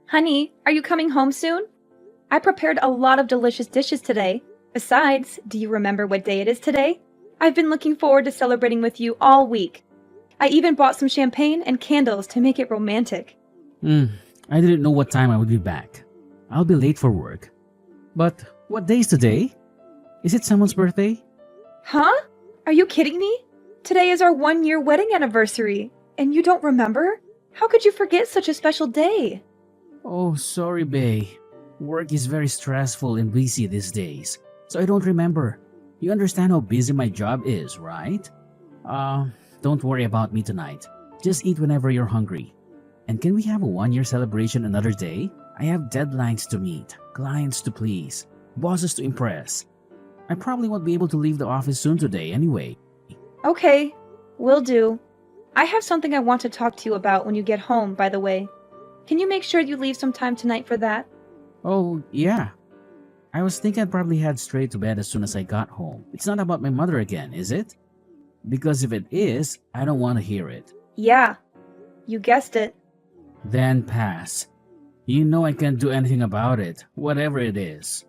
Honey, are you coming home soon? I prepared a lot of delicious dishes today. Besides, do you remember what day it is today? I've been looking forward to celebrating with you all week. I even bought some champagne and candles to make it romantic. Hmm, I didn't know what time I would be back. I'll be late for work. But what day is today? Is it someone's birthday? Huh? Are you kidding me? Today is our 1-year wedding anniversary, and you don't remember? How could you forget such a special day? Oh, sorry, Bay. Work is very stressful and busy these days, so I don't remember. You understand how busy my job is, right? Don't worry about me tonight. Just eat whenever you're hungry. And can we have a 1-year celebration another day? I have deadlines to meet, clients to please, bosses to impress. I probably won't be able to leave the office soon today anyway. Okay, will do. I have something I want to talk to you about when you get home, by the way. Can you make sure you leave some time tonight for that? Oh, yeah. I was thinking I'd probably head straight to bed as soon as I got home. It's not about my mother again, is it? Because if it is, I don't want to hear it. Yeah, you guessed it. Then pass. You know I can't do anything about it, whatever it is.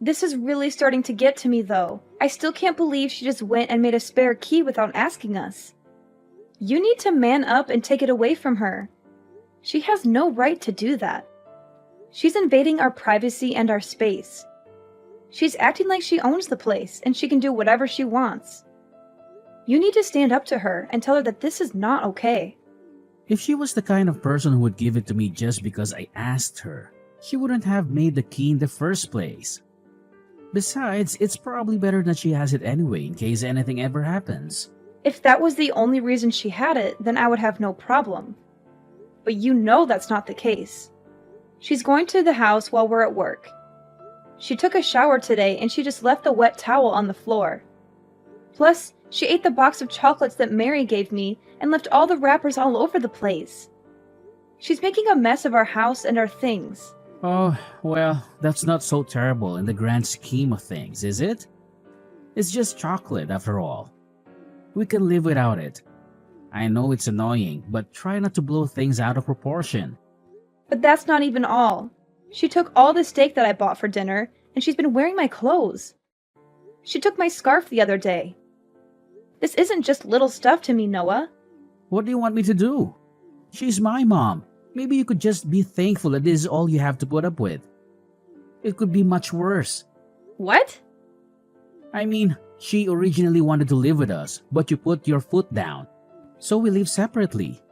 This is really starting to get to me, though. I still can't believe she just went and made a spare key without asking us. You need to man up and take it away from her. She has no right to do that. She's invading our privacy and our space. She's acting like she owns the place and she can do whatever she wants. You need to stand up to her and tell her that this is not okay. If she was the kind of person who would give it to me just because I asked her, she wouldn't have made the key in the first place. Besides, it's probably better that she has it anyway in case anything ever happens. If that was the only reason she had it, then I would have no problem. But you know that's not the case. She's going to the house while we're at work. She took a shower today and she just left the wet towel on the floor. Plus, she ate the box of chocolates that Mary gave me and left all the wrappers all over the place. She's making a mess of our house and our things. Oh, well, that's not so terrible in the grand scheme of things, is it? It's just chocolate after all. We can live without it. I know it's annoying, but try not to blow things out of proportion. But that's not even all. She took all the steak that I bought for dinner, and she's been wearing my clothes. She took my scarf the other day. This isn't just little stuff to me, Noah. What do you want me to do? She's my mom. Maybe you could just be thankful that this is all you have to put up with. It could be much worse. What? I mean, she originally wanted to live with us, but you put your foot down. So we live separately.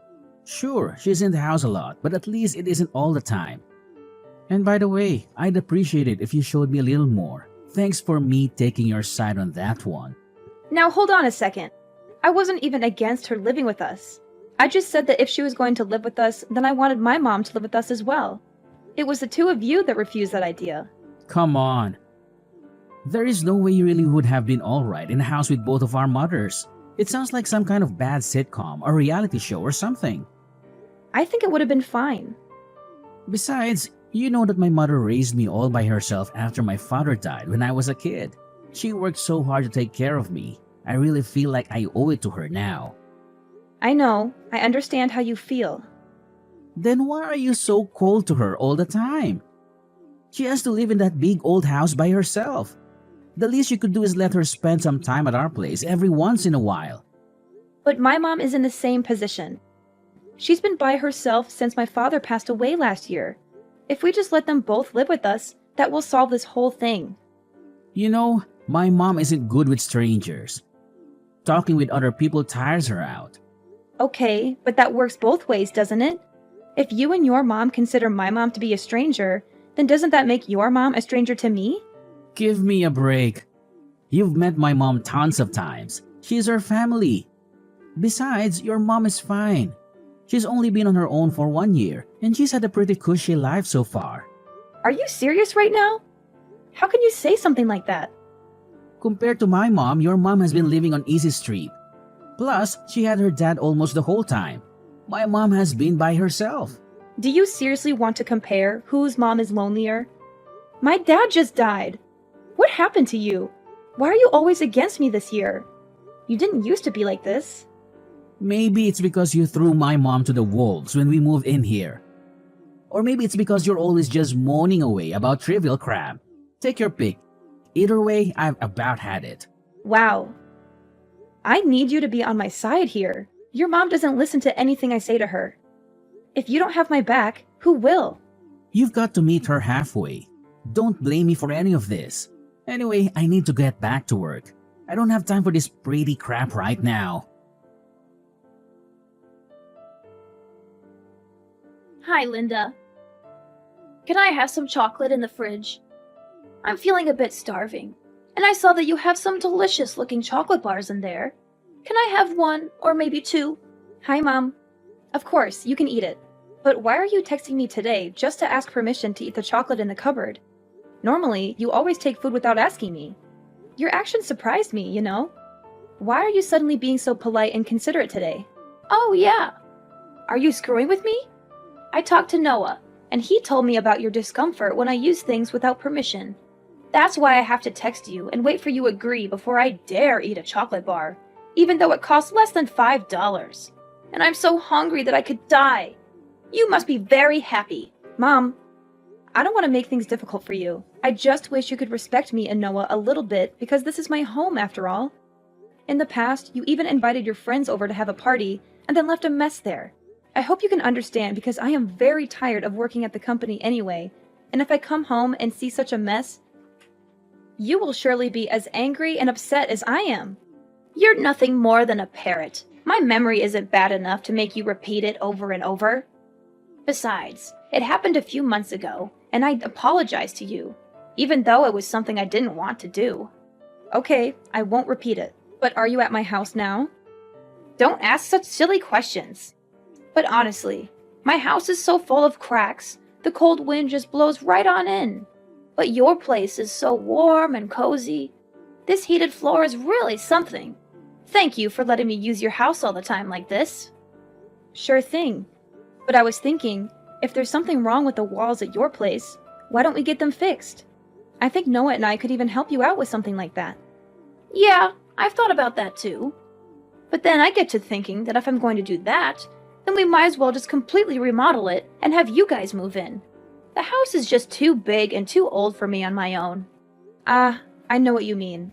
Sure, she's in the house a lot, but at least it isn't all the time. And by the way, I'd appreciate it if you showed me a little more. Thanks for me taking your side on that one. Now hold on a second. I wasn't even against her living with us. I just said that if she was going to live with us, then I wanted my mom to live with us as well. It was the two of you that refused that idea. Come on. There is no way you really would have been alright in a house with both of our mothers. It sounds like some kind of bad sitcom or reality show or something. I think it would have been fine. Besides, you know that my mother raised me all by herself after my father died when I was a kid. She worked so hard to take care of me. I really feel like I owe it to her now. I know. I understand how you feel. Then why are you so cold to her all the time? She has to live in that big old house by herself. The least you could do is let her spend some time at our place every once in a while. But my mom is in the same position. She's been by herself since my father passed away last year. If we just let them both live with us, that will solve this whole thing. You know, my mom isn't good with strangers. Talking with other people tires her out. Okay, but that works both ways, doesn't it? If you and your mom consider my mom to be a stranger, then doesn't that make your mom a stranger to me? Give me a break. You've met my mom tons of times. She's our family. Besides, your mom is fine. She's only been on her own for 1 year, and she's had a pretty cushy life so far. Are you serious right now? How can you say something like that? Compared to my mom, your mom has been living on Easy Street. Plus, she had her dad almost the whole time. My mom has been by herself. Do you seriously want to compare whose mom is lonelier? My dad just died. What happened to you? Why are you always against me this year? You didn't used to be like this. Maybe it's because you threw my mom to the wolves when we moved in here. Or maybe it's because you're always just moaning away about trivial crap. Take your pick. Either way, I've about had it. Wow. I need you to be on my side here. Your mom doesn't listen to anything I say to her. If you don't have my back, who will? You've got to meet her halfway. Don't blame me for any of this. Anyway, I need to get back to work. I don't have time for this pretty crap right now. Hi, Linda. Can I have some chocolate in the fridge? I'm feeling a bit starving, and I saw that you have some delicious-looking chocolate bars in there. Can I have one, or maybe two? Hi, Mom. Of course, you can eat it. But why are you texting me today just to ask permission to eat the chocolate in the cupboard? Normally, you always take food without asking me. Your actions surprised me, you know? Why are you suddenly being so polite and considerate today? Oh, yeah. Are you screwing with me? I talked to Noah, and he told me about your discomfort when I use things without permission. That's why I have to text you and wait for you to agree before I dare eat a chocolate bar, even though it costs less than $5. And I'm so hungry that I could die. You must be very happy. Mom, I don't want to make things difficult for you. I just wish you could respect me and Noah a little bit because this is my home after all. In the past, you even invited your friends over to have a party and then left a mess there. I hope you can understand because I am very tired of working at the company anyway, and if I come home and see such a mess, you will surely be as angry and upset as I am. You're nothing more than a parrot. My memory isn't bad enough to make you repeat it over and over. Besides, it happened a few months ago, and I apologized to you, even though it was something I didn't want to do. Okay, I won't repeat it. But are you at my house now? Don't ask such silly questions. But honestly, my house is so full of cracks, the cold wind just blows right on in. But your place is so warm and cozy. This heated floor is really something. Thank you for letting me use your house all the time like this. Sure thing. But I was thinking, if there's something wrong with the walls at your place, why don't we get them fixed? I think Noah and I could even help you out with something like that. Yeah, I've thought about that too. But then I get to thinking that if I'm going to do that, then we might as well just completely remodel it and have you guys move in. The house is just too big and too old for me on my own. Ah, I know what you mean.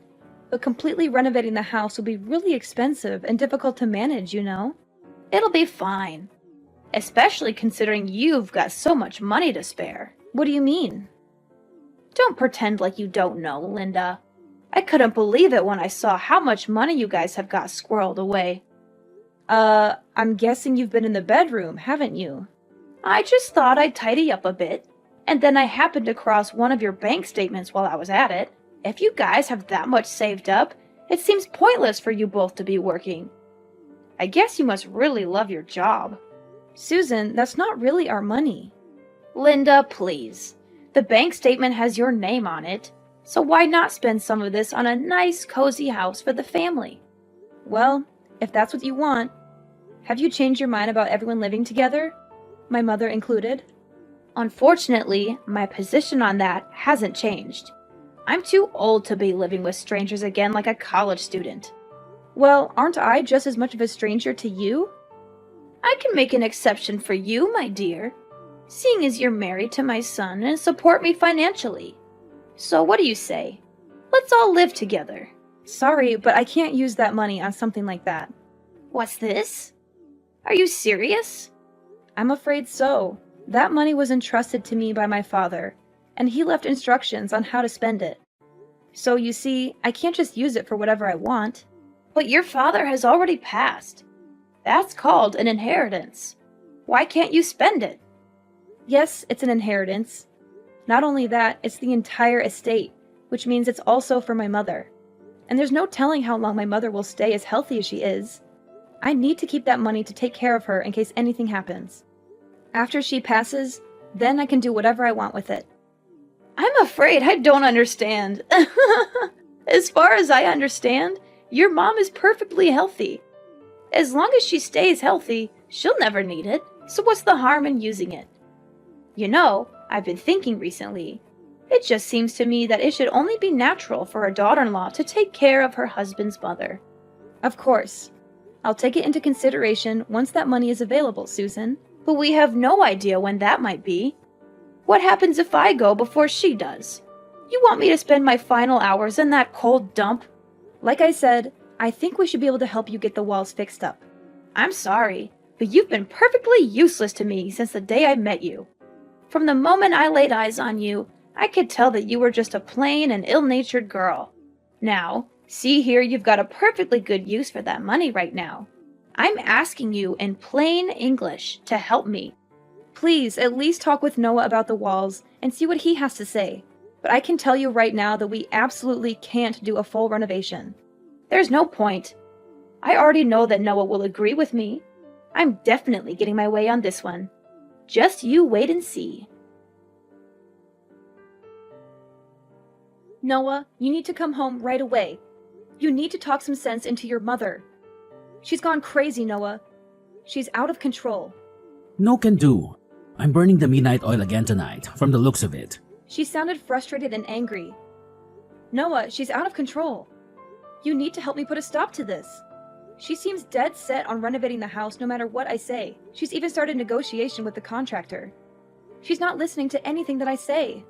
But completely renovating the house will be really expensive and difficult to manage, you know? It'll be fine. Especially considering you've got so much money to spare. What do you mean? Don't pretend like you don't know, Linda. I couldn't believe it when I saw how much money you guys have got squirreled away. I'm guessing you've been in the bedroom, haven't you? I just thought I'd tidy up a bit, and then I happened across one of your bank statements while I was at it. If you guys have that much saved up, it seems pointless for you both to be working. I guess you must really love your job. Susan, that's not really our money. Linda, please. The bank statement has your name on it, so why not spend some of this on a nice, cozy house for the family? Well, if that's what you want. Have you changed your mind about everyone living together? My mother included? Unfortunately, my position on that hasn't changed. I'm too old to be living with strangers again like a college student. Well, aren't I just as much of a stranger to you? I can make an exception for you, my dear, seeing as you're married to my son and support me financially. So what do you say? Let's all live together. Sorry, but I can't use that money on something like that. What's this? Are you serious? I'm afraid so. That money was entrusted to me by my father, and he left instructions on how to spend it. So you see, I can't just use it for whatever I want. But your father has already passed. That's called an inheritance. Why can't you spend it? Yes, it's an inheritance. Not only that, it's the entire estate, which means it's also for my mother. And there's no telling how long my mother will stay as healthy as she is. I need to keep that money to take care of her in case anything happens. After she passes, then I can do whatever I want with it. I'm afraid I don't understand. As far as I understand, your mom is perfectly healthy. As long as she stays healthy, she'll never need it, so what's the harm in using it? You know, I've been thinking recently. It just seems to me that it should only be natural for a daughter-in-law to take care of her husband's mother. Of course. I'll take it into consideration once that money is available, Susan. but we have no idea when that might be. What happens if I go before she does? You want me to spend my final hours in that cold dump? Like I said, I think we should be able to help you get the walls fixed up. I'm sorry, but you've been perfectly useless to me since the day I met you. From the moment I laid eyes on you, I could tell that you were just a plain and ill-natured girl. Now, see here, you've got a perfectly good use for that money right now. I'm asking you in plain English to help me. Please, at least talk with Noah about the walls and see what he has to say. But I can tell you right now that we absolutely can't do a full renovation. There's no point. I already know that Noah will agree with me. I'm definitely getting my way on this one. Just you wait and see. Noah, you need to come home right away. You need to talk some sense into your mother. She's gone crazy, Noah. She's out of control. No can do. I'm burning the midnight oil again tonight, from the looks of it. She sounded frustrated and angry. Noah, she's out of control. You need to help me put a stop to this. She seems dead set on renovating the house no matter what I say. She's even started negotiation with the contractor. She's not listening to anything that I say.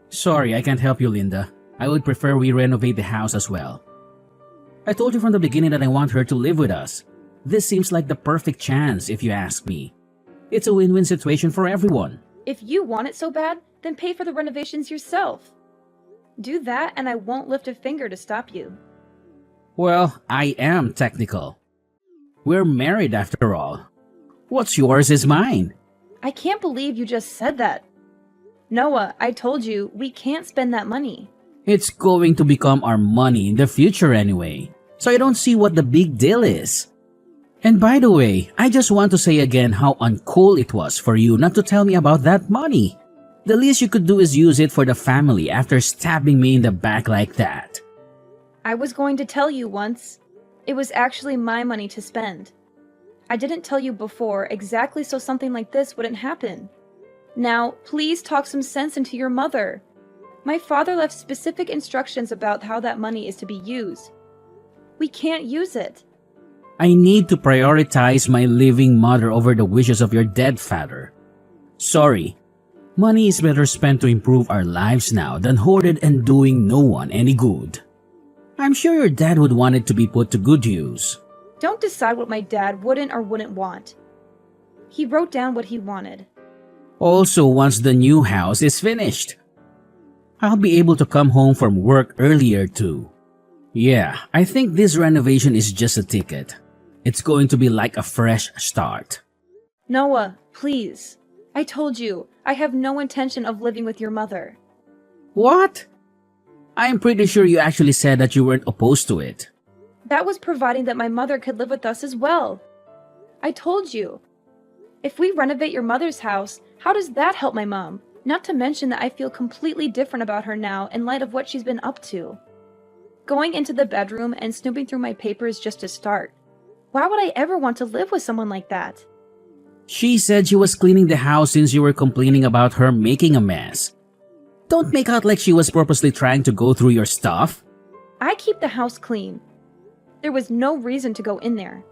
Sorry, I can't help you, Linda. I would prefer we renovate the house as well. I told you from the beginning that I want her to live with us. This seems like the perfect chance, if you ask me. It's a win-win situation for everyone. If you want it so bad, then pay for the renovations yourself. Do that and I won't lift a finger to stop you. Well, I am technical. We're married after all. What's yours is mine. I can't believe you just said that. Noah, I told you, we can't spend that money. It's going to become our money in the future anyway, so I don't see what the big deal is. And by the way, I just want to say again how uncool it was for you not to tell me about that money. The least you could do is use it for the family after stabbing me in the back like that. I was going to tell you once. It was actually my money to spend. I didn't tell you before exactly so something like this wouldn't happen. Now, please talk some sense into your mother. My father left specific instructions about how that money is to be used. We can't use it. I need to prioritize my living mother over the wishes of your dead father. Sorry. Money is better spent to improve our lives now than hoarded and doing no one any good. I'm sure your dad would want it to be put to good use. Don't decide what my dad wouldn't or wouldn't want. He wrote down what he wanted. Also, once the new house is finished, I'll be able to come home from work earlier too. Yeah, I think this renovation is just a ticket. It's going to be like a fresh start. Noah, please. I told you, I have no intention of living with your mother. What? I'm pretty sure you actually said that you weren't opposed to it. That was providing that my mother could live with us as well. I told you. If we renovate your mother's house, how does that help my mom? Not to mention that I feel completely different about her now in light of what she's been up to. Going into the bedroom and snooping through my papers just to start. Why would I ever want to live with someone like that? She said she was cleaning the house since you were complaining about her making a mess. Don't make out like she was purposely trying to go through your stuff. I keep the house clean. There was no reason to go in there.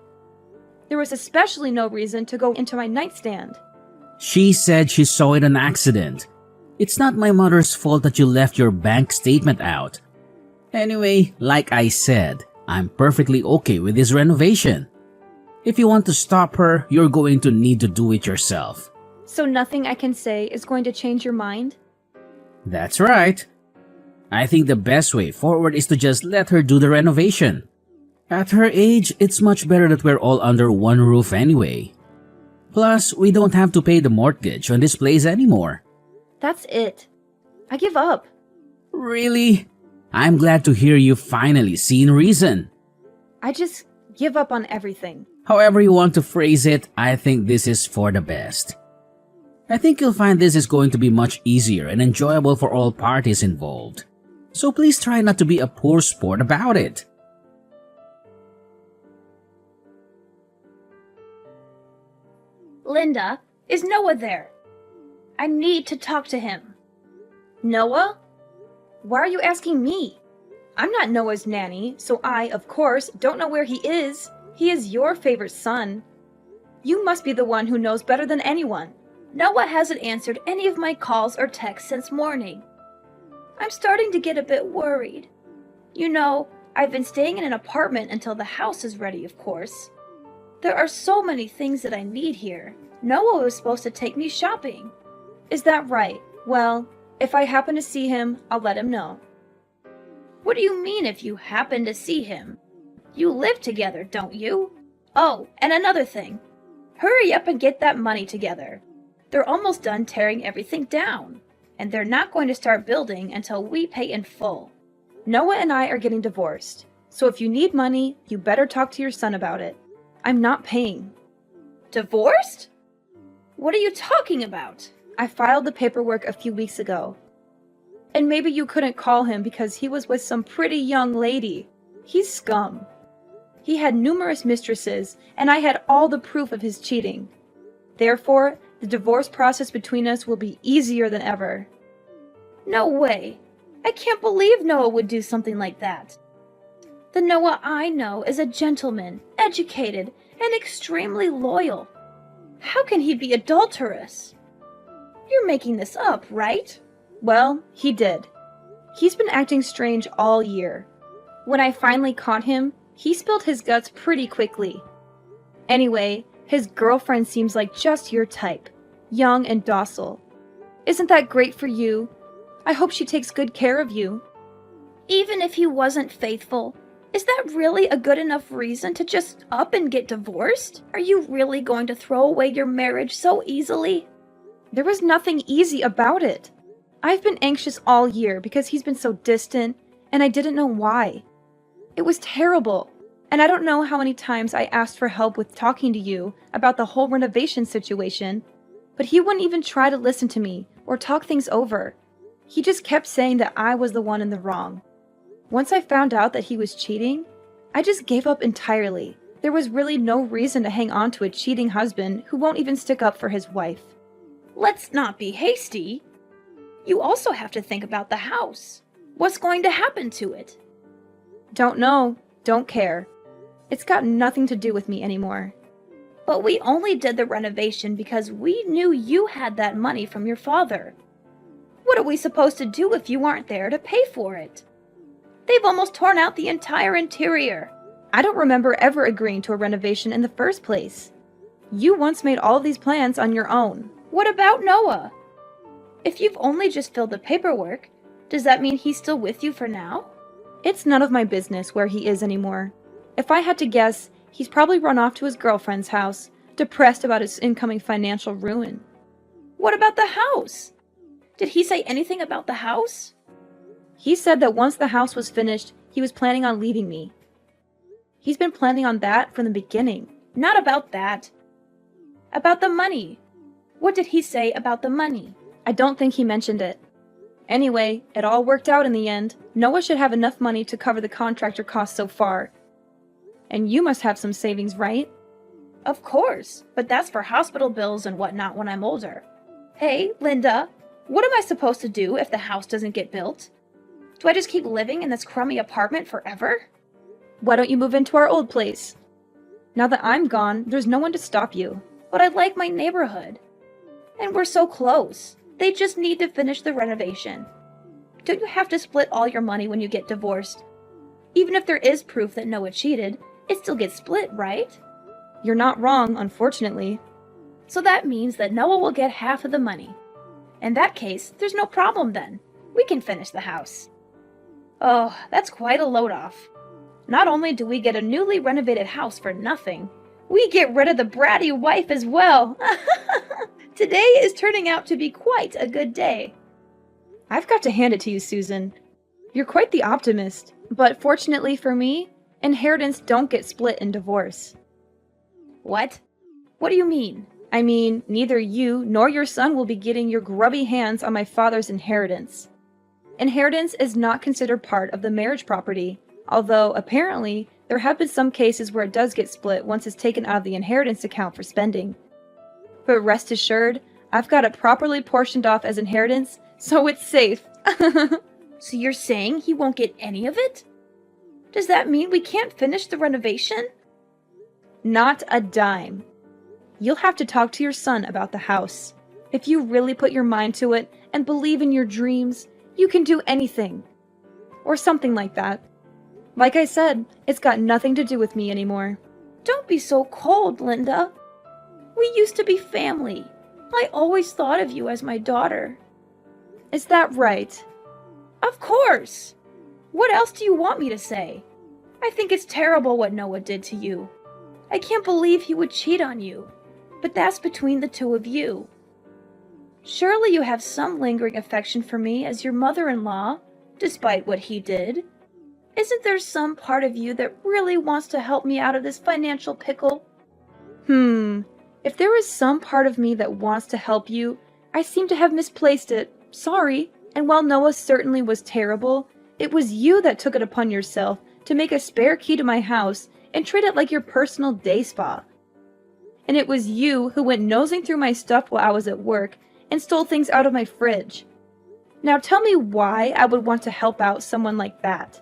There was especially no reason to go into my nightstand. She said she saw it on accident. It's not my mother's fault that you left your bank statement out. Anyway, like I said, I'm perfectly okay with this renovation. If you want to stop her, you're going to need to do it yourself. So nothing I can say is going to change your mind? That's right. I think the best way forward is to just let her do the renovation. At her age, it's much better that we're all under one roof anyway. Plus, we don't have to pay the mortgage on this place anymore. That's it. I give up. Really? I'm glad to hear you finally seen reason. I just give up on everything. However you want to phrase it, I think this is for the best. I think you'll find this is going to be much easier and enjoyable for all parties involved. So please try not to be a poor sport about it. Linda, is Noah there? I need to talk to him. Noah? Why are you asking me? I'm not Noah's nanny, so I, of course, don't know where he is. He is your favorite son. You must be the one who knows better than anyone. Noah hasn't answered any of my calls or texts since morning. I'm starting to get a bit worried. You know, I've been staying in an apartment until the house is ready, of course. There are so many things that I need here. Noah was supposed to take me shopping. Is that right? Well, if I happen to see him, I'll let him know. What do you mean if you happen to see him? You live together, don't you? Oh, and another thing. Hurry up and get that money together. They're almost done tearing everything down, and they're not going to start building until we pay in full. Noah and I are getting divorced, so if you need money, you better talk to your son about it. I'm not paying. Divorced? What are you talking about? I filed the paperwork a few weeks ago. And maybe you couldn't call him because he was with some pretty young lady. He's scum. He had numerous mistresses, and I had all the proof of his cheating. Therefore, the divorce process between us will be easier than ever. No way. I can't believe Noah would do something like that. The Noah I know is a gentleman, educated, and extremely loyal. How can he be adulterous? You're making this up, right? Well, he did. He's been acting strange all year. When I finally caught him, he spilled his guts pretty quickly. Anyway, his girlfriend seems like just your type, young and docile. Isn't that great for you? I hope she takes good care of you. Even if he wasn't faithful, is that really a good enough reason to just up and get divorced? Are you really going to throw away your marriage so easily? There was nothing easy about it. I've been anxious all year because he's been so distant, and I didn't know why. It was terrible, and I don't know how many times I asked for help with talking to you about the whole renovation situation, but he wouldn't even try to listen to me or talk things over. He just kept saying that I was the one in the wrong. Once I found out that he was cheating, I just gave up entirely. There was really no reason to hang on to a cheating husband who won't even stick up for his wife. Let's not be hasty. You also have to think about the house. What's going to happen to it? Don't know. Don't care. It's got nothing to do with me anymore. But we only did the renovation because we knew you had that money from your father. What are we supposed to do if you aren't there to pay for it? They've almost torn out the entire interior. I don't remember ever agreeing to a renovation in the first place. You once made all of these plans on your own. What about Noah? If you've only just filled the paperwork, does that mean he's still with you for now? It's none of my business where he is anymore. If I had to guess, he's probably run off to his girlfriend's house, depressed about his incoming financial ruin. What about the house? Did he say anything about the house? He said that once the house was finished, he was planning on leaving me. He's been planning on that from the beginning. Not about that. About the money. What did he say about the money? I don't think he mentioned it. Anyway, it all worked out in the end. Noah should have enough money to cover the contractor costs so far. And you must have some savings, right? Of course, but that's for hospital bills and whatnot when I'm older. Hey, Linda, what am I supposed to do if the house doesn't get built? Do I just keep living in this crummy apartment forever? Why don't you move into our old place? Now that I'm gone, there's no one to stop you. But I like my neighborhood. And we're so close. They just need to finish the renovation. Don't you have to split all your money when you get divorced? Even if there is proof that Noah cheated, it still gets split, right? You're not wrong, unfortunately. So that means that Noah will get half of the money. In that case, there's no problem then. We can finish the house. Oh, that's quite a load off. Not only do we get a newly renovated house for nothing, we get rid of the bratty wife as well. Today is turning out to be quite a good day. I've got to hand it to you, Susan. You're quite the optimist, but fortunately for me, inheritance don't get split in divorce. What? What do you mean? I mean, neither you nor your son will be getting your grubby hands on my father's inheritance. Inheritance is not considered part of the marriage property, although apparently there have been some cases where it does get split once it's taken out of the inheritance account for spending. But rest assured, I've got it properly portioned off as inheritance, so it's safe. So you're saying he won't get any of it? Does that mean we can't finish the renovation? Not a dime. You'll have to talk to your son about the house. If you really put your mind to it and believe in your dreams, you can do anything. Or something like that. Like I said, it's got nothing to do with me anymore. Don't be so cold, Linda. We used to be family. I always thought of you as my daughter. Is that right? Of course! What else do you want me to say? I think it's terrible what Noah did to you. I can't believe he would cheat on you. But that's between the two of you. Surely you have some lingering affection for me as your mother-in-law, despite what he did. Isn't there some part of you that really wants to help me out of this financial pickle? If there is some part of me that wants to help you, I seem to have misplaced it. Sorry. And while Noah certainly was terrible, it was you that took it upon yourself to make a spare key to my house and treat it like your personal day spa. And it was you who went nosing through my stuff while I was at work and stole things out of my fridge. Now tell me why I would want to help out someone like that.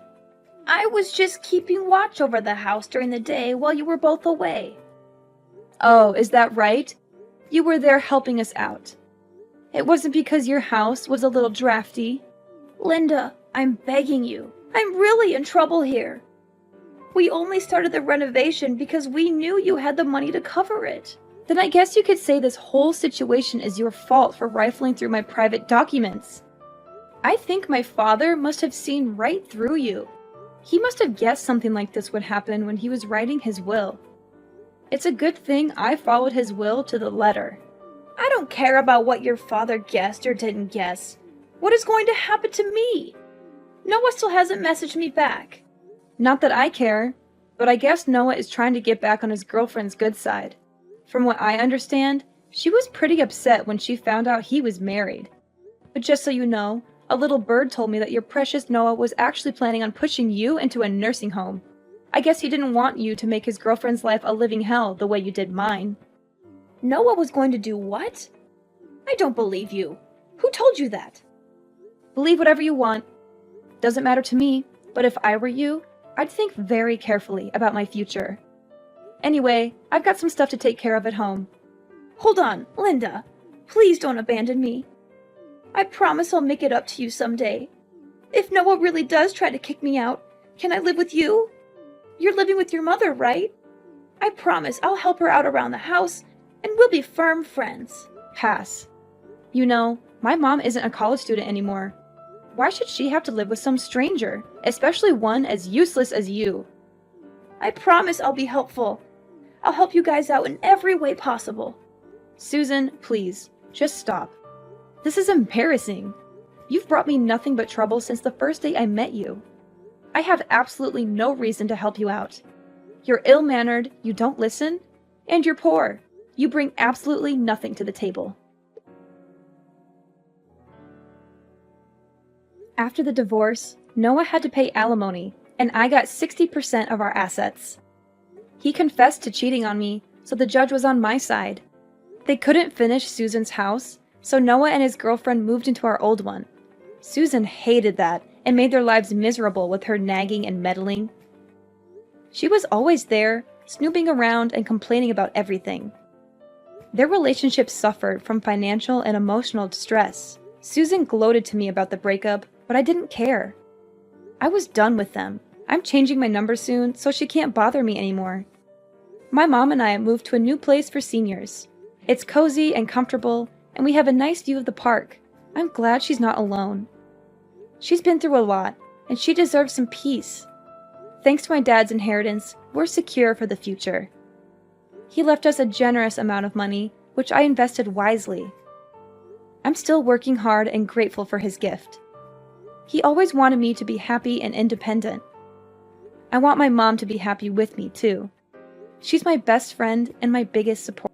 I was just keeping watch over the house during the day while you were both away. Oh, is that right? You were there helping us out. It wasn't because your house was a little drafty. Linda, I'm begging you. I'm really in trouble here. We only started the renovation because we knew you had the money to cover it. Then I guess you could say this whole situation is your fault for rifling through my private documents. I think my father must have seen right through you. He must have guessed something like this would happen when he was writing his will. It's a good thing I followed his will to the letter. I don't care about what your father guessed or didn't guess. What is going to happen to me? Noah still hasn't messaged me back. Not that I care, but I guess Noah is trying to get back on his girlfriend's good side. From what I understand, she was pretty upset when she found out he was married. But just so you know, a little bird told me that your precious Noah was actually planning on pushing you into a nursing home. I guess he didn't want you to make his girlfriend's life a living hell the way you did mine. Noah was going to do what? I don't believe you. Who told you that? Believe whatever you want. Doesn't matter to me, but if I were you, I'd think very carefully about my future. Anyway, I've got some stuff to take care of at home. Hold on, Linda. Please don't abandon me. I promise I'll make it up to you someday. If Noah really does try to kick me out, can I live with you? You're living with your mother, right? I promise I'll help her out around the house, and we'll be firm friends. Pass. You know, my mom isn't a college student anymore. Why should she have to live with some stranger, especially one as useless as you? I promise I'll be helpful. I'll help you guys out in every way possible. Susan, please, just stop. This is embarrassing. You've brought me nothing but trouble since the first day I met you. I have absolutely no reason to help you out. You're ill-mannered, you don't listen, and you're poor. You bring absolutely nothing to the table. After the divorce, Noah had to pay alimony, and I got 60% of our assets. He confessed to cheating on me, so the judge was on my side. They couldn't finish Susan's house, so Noah and his girlfriend moved into our old one. Susan hated that and made their lives miserable with her nagging and meddling. She was always there, snooping around and complaining about everything. Their relationship suffered from financial and emotional distress. Susan gloated to me about the breakup, but I didn't care. I was done with them. I'm changing my number soon, so she can't bother me anymore. My mom and I moved to a new place for seniors. It's cozy and comfortable, and we have a nice view of the park. I'm glad she's not alone. She's been through a lot, and she deserves some peace. Thanks to my dad's inheritance, we're secure for the future. He left us a generous amount of money, which I invested wisely. I'm still working hard and grateful for his gift. He always wanted me to be happy and independent. I want my mom to be happy with me, too. She's my best friend and my biggest support.